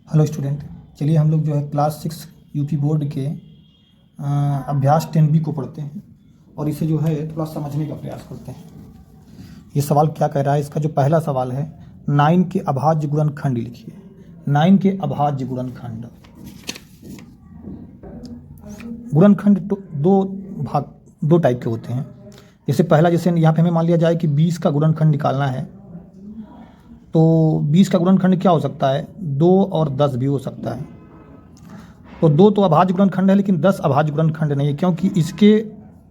Hello student, चलिए हम लोग जो है क्लास 6 यूपी बोर्ड के अभ्यास 10B को पढ़ते हैं और इसे जो है थोड़ा समझने का प्रयास करते हैं। ये सवाल क्या कह रहा है, इसका जो पहला सवाल है 9 के अभाज्य गुणनखंड लिखिए। 9 के अभाज्य गुणनखंड, गुणनखंड दो टाइप के होते हैं। जैसे पहला, जैसे यहाँ पे हमें मान लिया जाए कि 20 का गुणनखंड निकालना है, तो 20 का गुणनखंड क्या हो सकता है, 2 और 10 भी हो सकता है। तो 2 तो अभाज्य गुणनखंड है, लेकिन 10 अभाज्य गुणनखंड नहीं है, क्योंकि इसके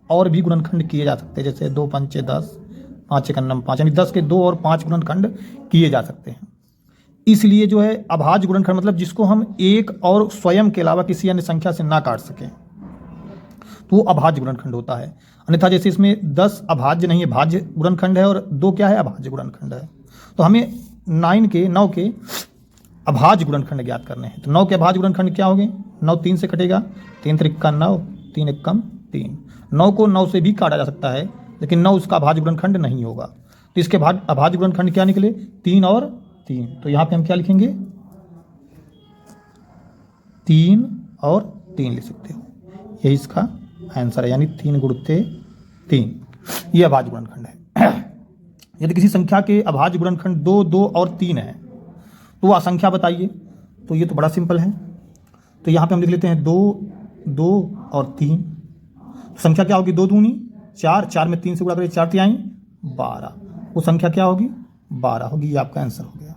और भी गुणनखंड किए जा सकते हैं। जैसे 2 पंचे 10, 5 एक 5, यानी 10 के 2 और 5 गुणनखंड किए जा सकते हैं। इसलिए जो है अभाज्य गुणनखंड मतलब जिसको हम एक और स्वयं के अलावा किसी अन्य संख्या से ना काट सकें, तो वो अभाज्य गुणनखंड होता है। अन्यथा जैसे इसमें 10 अभाज्य नहीं है, भाज्य गुणनखंड है, और 2 क्या है, अभाज्य गुणनखंड है। तो हमें 9 के अभाज्य गुणनखंड ज्ञात करने हैं। तो 9 के अभाज्य गुणनखंड क्या होंगे, 9 3 से कटेगा, 3 त्रिक्का 9, 3 एकम 3। 9 को 9 से भी काटा जा सकता है, लेकिन 9 उसका अभाज्य गुणनखंड नहीं होगा। तो इसके अभाज्य गुणनखंड क्या निकले, 3 और 3। तो यहाँ पे हम क्या लिखेंगे, 3 और 3 लिख सकते हो, यही इसका आंसर है, यानी 3 गुणित 3 ये अभाज्य गुणनखंड है। यदि किसी संख्या के अभाज्य गुणनखंड 2, 2 और 3 है, तो वह संख्या बताइए। तो ये तो बड़ा सिंपल है, तो यहाँ पे हम लिख लेते हैं 2, 2 और 3। तो संख्या क्या होगी, 2 दूनी 4, 4 में 3 से गुणा करें 4 तिहाई 12, वो संख्या क्या होगी, 12 होगी। ये आपका आंसर हो गया।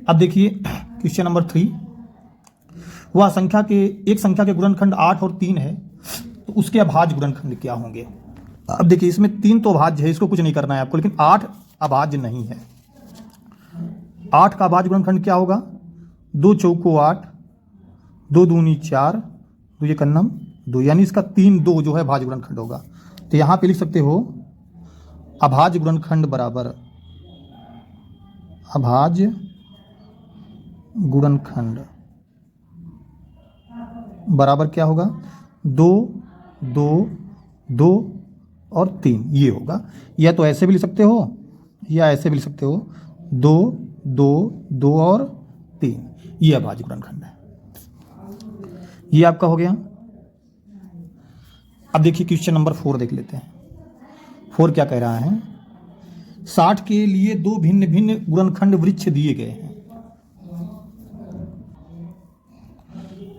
अब देखिए क्वेश्चन नंबर 3, वह संख्या के एक संख्या के गुणनखंड 8 और 3 है, तो उसके अभाज्य गुणनखंड क्या होंगे। अब देखिए इसमें 3 तो अभाज्य है, इसको कुछ नहीं करना है आपको, लेकिन 8 अभाज्य नहीं है। 8 का अभाज्य गुणनखंड क्या होगा, 2 चौको 8, 2 दूनी 4, 2 एक 2, यानी इसका 3 2 जो है अभाज्य गुणनखंड होगा। तो यहाँ पे लिख सकते हो अभाज्य गुणनखंड बराबर अभाज्य गुणनखंड बराबर क्या होगा, 2 2 2 और 3, ये होगा। या तो ऐसे भी लिख सकते हो या ऐसे भी लिख सकते हो, 2 2 2 और 3, ये अभाज्य गुणनखंड है। ये आपका हो गया। अब देखिए क्वेश्चन नंबर 4 देख लेते हैं। 4 क्या कह रहा है, 60 के लिए 2 भिन्न भिन्न गुणनखंड वृक्ष दिए गए हैं,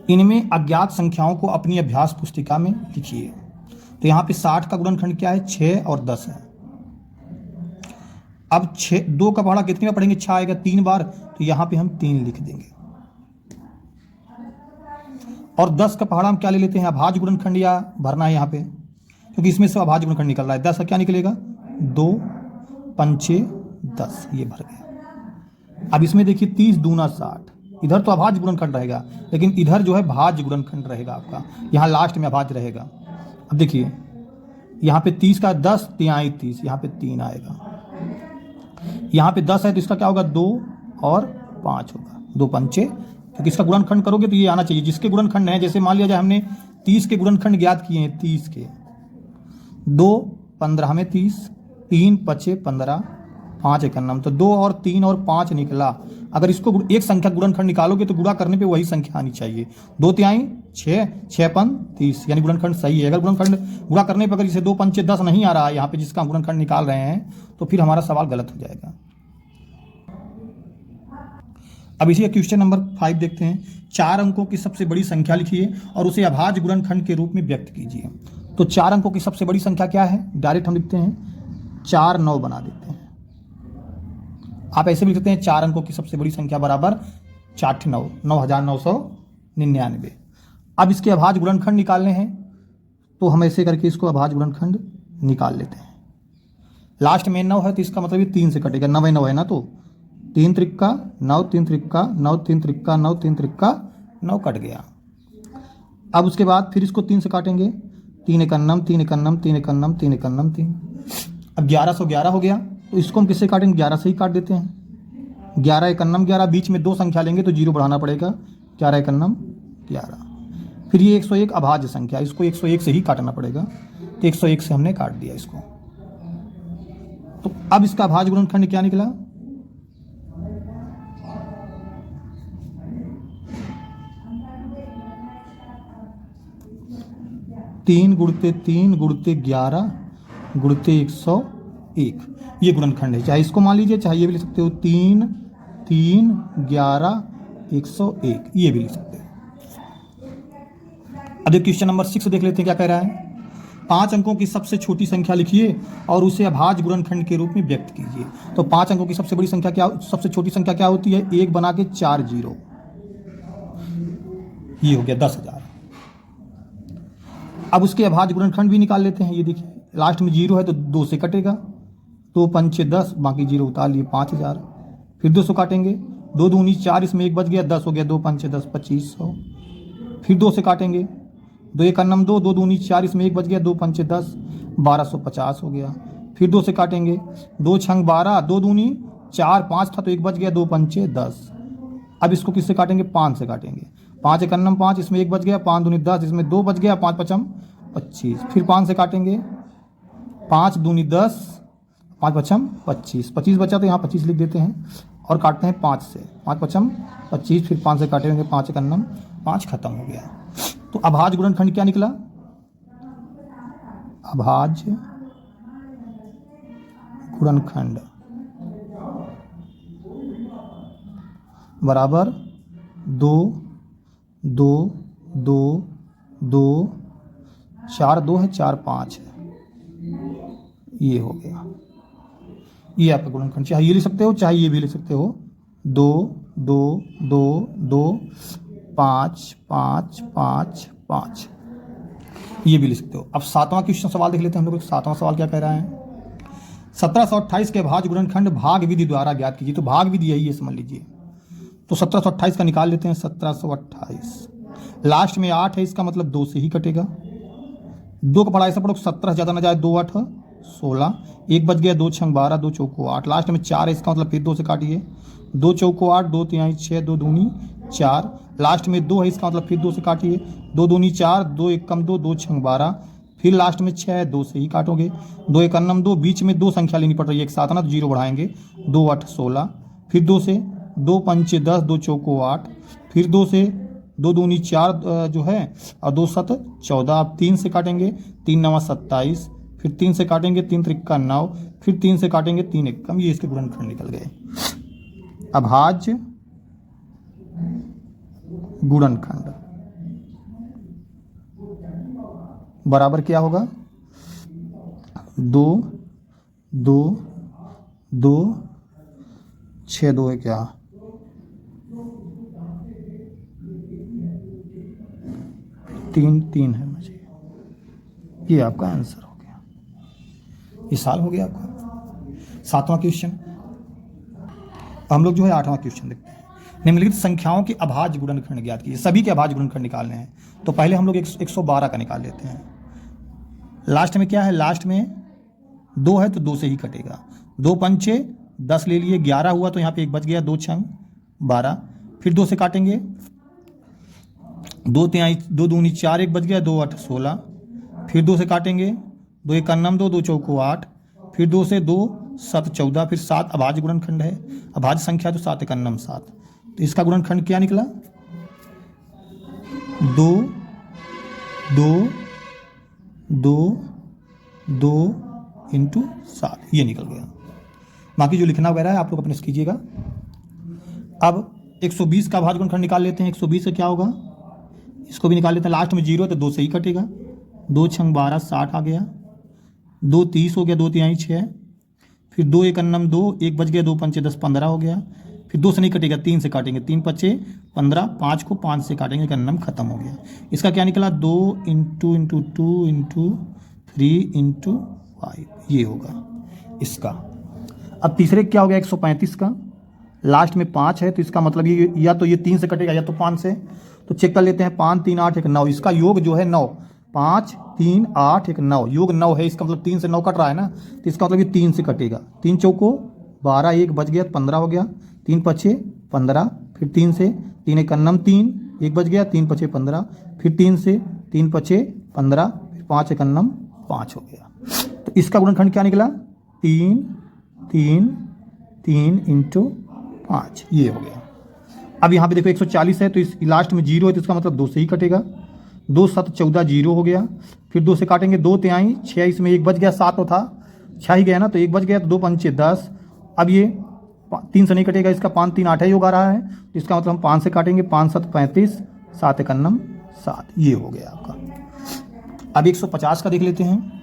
इनमें अज्ञात संख्याओं को अपनी अभ्यास पुस्तिका में लिखिए। तो यहाँ पे 60 का गुणनखंड क्या है, 6 और 10 है। अब 2 का पहाड़ा कितनी बार पढ़ेंगे, 6 आएगा 3 बार, तो यहाँ पे हम 3 लिख देंगे। और 10 का पहाड़ा हम क्या ले लेते हैं, अभाज्य गुणनखंड या भरना है यहाँ पे, क्योंकि इसमें से अभाज्य गुणनखंड निकल रहा है। 10 का क्या निकलेगा, 2 पंचे 10, ये भर गया। अब इसमें देखिए 30 दूना 60, इधर तो अभाज्य गुणनखंड रहेगा, लेकिन इधर जो है भाज्य गुणनखंड रहेगा आपका, यहाँ लास्ट में अभाज्य रहेगा। अब देखिए यहाँ पे 30 का 10 तिहाई 30, यहाँ पे 3 आएगा। यहाँ पे 10 है तो इसका क्या होगा, 2 और 5 होगा, 2 पंचे, क्योंकि इसका गुणनखंड करोगे तो ये आना चाहिए। जिसके गुणनखंड है, जैसे मान लिया जाए हमने 30 के गुणनखंड ज्ञात किए हैं, 30 के 2 15 में 30, 3 पचे 15, 5 एक 9, तो 2 और 3 और 5 निकला। अगर इसको एक संख्या गुणनखंड निकालोगे तो गुणा करने पे वही संख्या आनी चाहिए। 2 तिहाई 6, 6 पन 30, यानी गुणनखंड सही है। अगर गुणनखंड गुणा करने पर अगर इसे 2 पंचे 10 नहीं आ रहा है यहाँ पे, जिसका गुणनखंड निकाल रहे हैं, तो फिर हमारा सवाल गलत हो जाएगा। अब इसी क्वेश्चन नंबर 5 देखते हैं। 4 अंकों की सबसे बड़ी संख्या लिखिए और उसे अभाज्य गुणनखंड के रूप में व्यक्त कीजिए। तो 4 अंकों की सबसे बड़ी संख्या क्या है, डायरेक्ट हम लिखते हैं 4 9 बना देते हैं। आप ऐसे भी लिखते हैं 4 अंकों की सबसे बड़ी संख्या बराबर 4 9, 9999। अब इसके अभाज्य गुणनखंड निकालने हैं, तो हम ऐसे करके इसको अभाज्य गुणनखंड निकाल लेते हैं। लास्ट में 9 है तो इसका मतलब ये 3 से कटेगा, 9 9 है ना, तो 3 त्रिक्का 9, 3 त्रिक्का 9, 3 त्रिक्का 9, 3 त्रिक्का 9 कट गया। अब उसके बाद फिर इसको 3 से काटेंगे, 3 एक 3 3 एक 3 एक 3 एक 3। अब 1111 हो गया, तो इसको हम किससे काटेंगे, 11 से ही काट देते हैं। 11 एक 11, बीच में 2 संख्या लेंगे तो 0 बढ़ाना पड़ेगा, 11 एक 11। फिर ये 101 अभाज्य संख्या, इसको 101 से ही काटना पड़ेगा, तो 101 से हमने काट दिया इसको। तो अब इसका अभाज्य गुणनखंड क्या निकला, 3 गुणते 3 गुणते 11 गुणते 101, ये गुणनखंड है। चाहे इसको मान लीजिए, चाहे ये भी लिख सकते हो 3 3 11 101, ये भी लिख सकते हो। अब क्वेश्चन नंबर 6 देख लेते हैं क्या कह रहा है। 5 अंकों की सबसे छोटी संख्या लिखिए और उसे अभाज्य गुणनखंड के रूप में व्यक्त कीजिए। तो 5 अंकों की सबसे बड़ी संख्या क्या, सबसे छोटी संख्या क्या होती है? 1 बना के 4 0, ये हो गया 10,000। अब उसके अभाज्य गुणनखंड भी निकाल लेते हैं। ये देखिए लास्ट में 0 है तो 2 से कटेगा, 2 पंचे 10, बाकी 0 उतार लिए 5000। फिर 200 काटेंगे, 2 दूनी 4, इसमें 1 बच गया, 10 हो गया, 2 पंचे 10 2500। फिर 2 से काटेंगे, 2 1 अन्नम 2, 2 दूनी 4, इसमें 1 बच गया, 2 पंचे 10 1250 हो गया। फिर 2 से काटेंगे, 2 छंग 12, 2 दूनी 4, 5 था तो 1 बच गया, 2 पंचे 10। अब इसको किससे काटेंगे? 5 से काटेंगे, 5 1 अन्नम 5, इसमें 1 बच गया, 5 दूनी 10, इसमें 2 बच गया, 5 पचम 25। फिर 5 से काटेंगे, 5 दूनी 10, 5 पचम 25, 25 बचा तो यहाँ 25 लिख देते हैं और काटते हैं 5 से, 5 पचम 25। फिर 5 से काटेंगे, 5 1 अन्नम 5, खत्म हो गया। तो अभाज्य गुणनखंड क्या निकला? अभाज्य गुणनखंड बराबर 2 2 2 2 4 2 है, 4 5 है, ये हो गया। ये आपका गुणनखंड, चाहे ये लिख सकते हो चाहे ये भी लिख सकते हो। 2 2 2 2 5 5 5 5, ये भी लिख सकते हो। अब 7वां क्वेश्चन सवाल देख लेते हैं हम लोग। 7वां सवाल क्या कह रहा है? 1728 के अभाज्य गुणनखंड भाग विधि द्वारा ज्ञात कीजिए। तो भाग विधि यही है, समझ लीजिए। तो 1728 का निकाल लेते हैं। 1728 लास्ट में 8 है, इसका मतलब 2 से ही कटेगा। 2 का पढ़ा ऐसा पढ़ो, 17 ज़्यादा ना जाए, 2 8 16, 1 बच गया, 2 छंग 12, 2 चौको 8, लास्ट में 4 है, इसका मतलब फिर 2 से काटिए, 2 चौको 8, 2 तिहाई 6, 2 दूनी 4, लास्ट में 2 है, इसका मतलब फिर 2 से काटिए, 2 दूनी 4, 2 1 कम 2, 2 छंग 12, फिर लास्ट में 6 है, 2 से ही काटोगे, 2 1 अन्नम 2, बीच में 2 संख्या लेनी पड़ रही है एक साथ ना, तो 0 बढ़ाएंगे, 2 8 16, फिर 2 से 2 पंचे 10, 2 चौको 8, फिर 2 से 2 दूनी 4 जो है और 2 7 14, आप 3 से काटेंगे, 3 9 27, फिर 3 से काटेंगे, 3 त्रिक्का 9, फिर 3 से काटेंगे, 3 1 कम, ये इसके गुणनखंड निकल गए। अभाज्य गुणनखंड बराबर क्या होगा? 2 2 2 6 2 है क्या? 3 3 है मुझे, ये आपका आंसर हो गया। ये साल हो गया आपका 7वां क्वेश्चन। हम लोग जो है 8वां क्वेश्चन देखते हैं। निम्नलिखित संख्याओं के अभाज्य गुणनखंड ज्ञात कीजिए। सभी के अभाज्य गुणनखंड निकालने हैं। तो पहले हम लोग 112 का निकाल लेते हैं। लास्ट में क्या है? लास्ट में 2 है तो 2 से ही कटेगा, 2 पंचे 10 ले लिए, 11 हुआ तो यहाँ पे 1 बच गया, 2 छंग 12, फिर 2 से काटेंगे, 2 तिहाई 2 दूनी 4, 1 बच गया, 2 8 16, फिर 2 से काटेंगे, 2 1 अन्नम 2, 2 चौको 8, फिर 2 से 2 7 14, फिर 7 अभाज्य गुणनखंड है, अभाज्य संख्या तो 7 1 अन्नम 7। तो इसका गुणनखंड क्या निकला? 2 2 2 2 इंटू 7, ये निकल गया। बाकी जो लिखना वगैरह है आप लोग अपने से कीजिएगा। अब 120 का अभाज्य गुणनखंड निकाल लेते हैं। 120 से क्या होगा? इसको भी निकाल लेते हैं। लास्ट में 0 है तो 2 से ही कटेगा, 2 छंग 12 60 आ गया, 2 30 हो गया, 2 तिहाई 6, फिर 2 1 अन्नम 2, 1 बच गया, 2 पंचे 10 15 हो गया, फिर 2 से नहीं कटेगा, 3 से काटेंगे, 3 पच्चे 15, 5 को 5 से काटेंगे, अन्नम खत्म हो गया। इसका क्या निकला? 2 इंटू 2 इंटू 3 इंटू 5, ये होगा इसका। अब तीसरे क्या हो गया? 135 का लास्ट में 5 है तो इसका मतलब ये या तो ये 3 से कटेगा या तो 5 से। तो चेक कर लेते हैं। 5 3 8 1 9, इसका योग जो है 9, 5 3 8 1 9, योग 9 है, इसका मतलब 3 से 9 कट रहा है ना, तो इसका मतलब ये 3 से कटेगा। 3 चौको 12, 1 बच गया, 15 हो गया, 3 पछे 15, फिर 3 से 3 1 अन्नम 3, 1 बच गया, 3 पछे 15, फिर 3 से 3 पछे 15, फिर 5 1 अन्नम 5 हो गया। तो इसका गुणनखंड क्या निकला? 3 3 3 इंटू 5, ये हो गया। अब यहाँ पे देखो 140 है तो इस लास्ट में 0 है तो इसका मतलब 2 से ही कटेगा, 2 7 14 जीरो हो गया। फिर 2 से काटेंगे 2 तिहाई 6, इसमें 1 बच गया, 7 तो था 6 ही गया ना, तो 1 बच गया, तो 2 पंचे 10। अब ये 3 से नहीं कटेगा, इसका 5 3 8 योग आ रहा है, तो इसका मतलब हम 5 से काटेंगे, 5 7 35, 7 1 7, ये हो गया आपका। अब 150 का देख लेते हैं।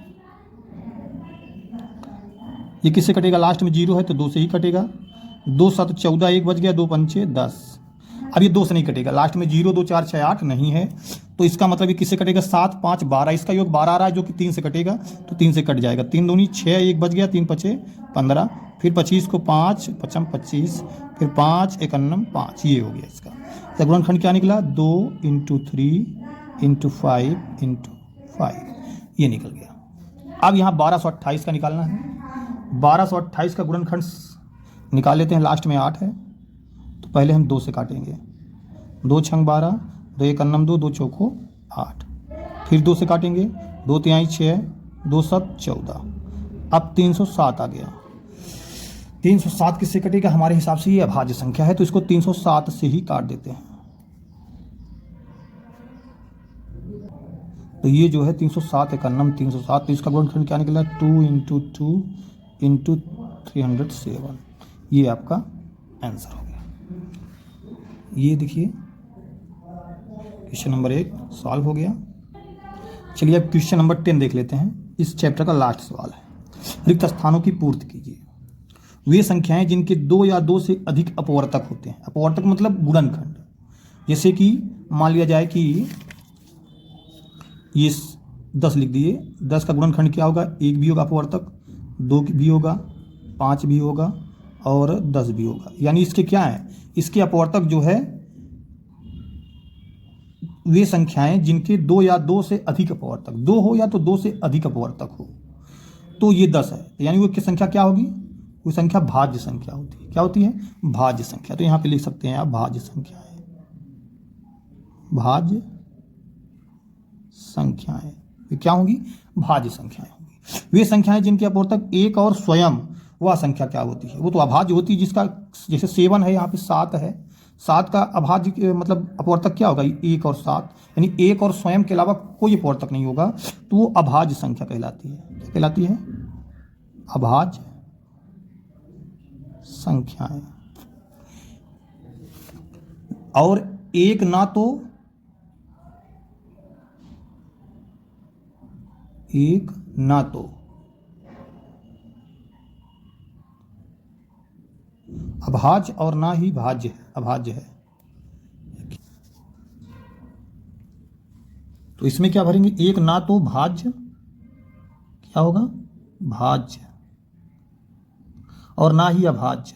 ये किससे कटेगा, लास्ट में जीरो है तो 2 से ही कटेगा। 2 7 14, 1 बच गया, 2 पंचे 10। अब ये 2 से नहीं कटेगा, लास्ट में 0 2 4 6 8 नहीं है, तो इसका मतलब ये किससे कटेगा, 7 5 12, इसका योग 12 आ रहा है जो कि 3 से कटेगा, तो 3 से कट जाएगा। 3 दूनी 6, 1 बच गया, 3 पचे 15, फिर 25 को 5 5 25, फिर 5 1 5, ये हो गया इसका। गुणनखंड क्या निकला, 2 × 3 × 5 × 5, ये निकल गया। अब यहाँ 1228 का निकालना है। 1228 का गुणनखंड निकाल लेते हैं, लास्ट में 8 है, तो पहले हम 2 से काटेंगे। 2 छंग 12, 2 1 2, 2 चौको 8, फिर 2 से काटेंगे, 2 तिहाई 6, 2 7 14। अब 307 आ गया। 307 किससे कटेगा, हमारे हिसाब से ये अभाज्य संख्या है, तो इसको 307 से ही काट देते हैं। तो ये जो है 307 1 307, तो इसका गुणनखंड क्या निकला, 2 × 2 × 307, ये आपका आंसर हो गया। ये देखिए क्वेश्चन नंबर 1 सॉल्व हो गया। चलिए अब क्वेश्चन नंबर 10 देख लेते हैं। इस चैप्टर का लास्ट सवाल है, रिक्त स्थानों की पूर्ति कीजिए। वे संख्याएं जिनके 2 या 2 से अधिक अपवर्तक होते हैं, अपवर्तक मतलब गुणनखंड, जैसे कि मान लिया जाए कि ये 10 लिख दिए, 10 का गुणनखंड क्या होगा, 1 भी होगा अपवर्तक, 2 भी होगा, 5 भी होगा और 10 भी होगा। यानी इसके क्या है, इसके अपवर्तक जो है वे संख्याएं जिनके 2 या 2 से अधिक अपवर्तक, 2 हो या तो 2 से अधिक अपवर्तक हो, तो ये 10 है। यानी वो की संख्या क्या होगी, वो संख्या भाज्य संख्या होती है। क्या होती है, भाज्य संख्या। तो यहाँ पे लिख सकते हैं आप भाज्य संख्या है, भाज्य संख्याएं। ये क्या होंगी, भाज्य संख्याएं होंगी। वे संख्याएं जिनके अपवर्तक 1 और स्वयं, वह संख्या क्या होती है, वो तो अभाज्य होती है, जिसका जैसे 7 है, यहाँ पे 7 है, 7 का अभाज्य मतलब अपवर्तक क्या होगा, 1 और 7, यानी 1 और स्वयं के अलावा कोई अपवर्तक नहीं होगा, तो वो अभाज्य संख्या कहलाती है। क्या कहलाती है, अभाज्य संख्याएं। और एक ना तो अभाज्य और ना ही भाज्य है, अभाज्य है। तो इसमें क्या भरेंगे, एक ना तो भाज्य, क्या होगा, भाज्य, और ना ही अभाज्य।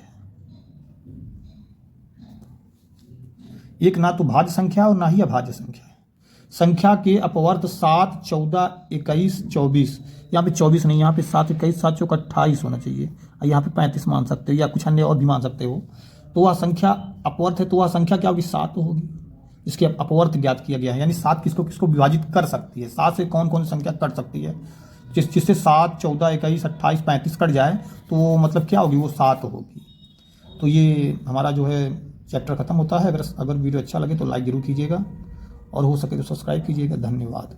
एक ना तो भाज्य संख्या और ना ही अभाज्य संख्या है। संख्या के अपवर्त 7 14 21 24, यहाँ पे 24 नहीं, यहाँ पे 7 21 7 चौक 28 होना चाहिए, और यहाँ पे 35 मान सकते हो या कुछ अन्य और भी मान सकते हो। तो वह संख्या अपवर्त है, तो वह संख्या क्या होगी, 7 होगी। इसके अपवर्त ज्ञात किया गया है, यानी 7 किसको किसको विभाजित कर सकती है, 7 से कौन कौन सी संख्या कट सकती है, जिससे 7 14 21 28 35 कट जाए, तो वो मतलब क्या होगी, वो 7 होगी। तो ये हमारा जो है चैप्टर ख़त्म होता है। अगर वीडियो अच्छा लगे तो लाइक ज़रूर कीजिएगा, और हो सके तो सब्सक्राइब कीजिएगा। धन्यवाद।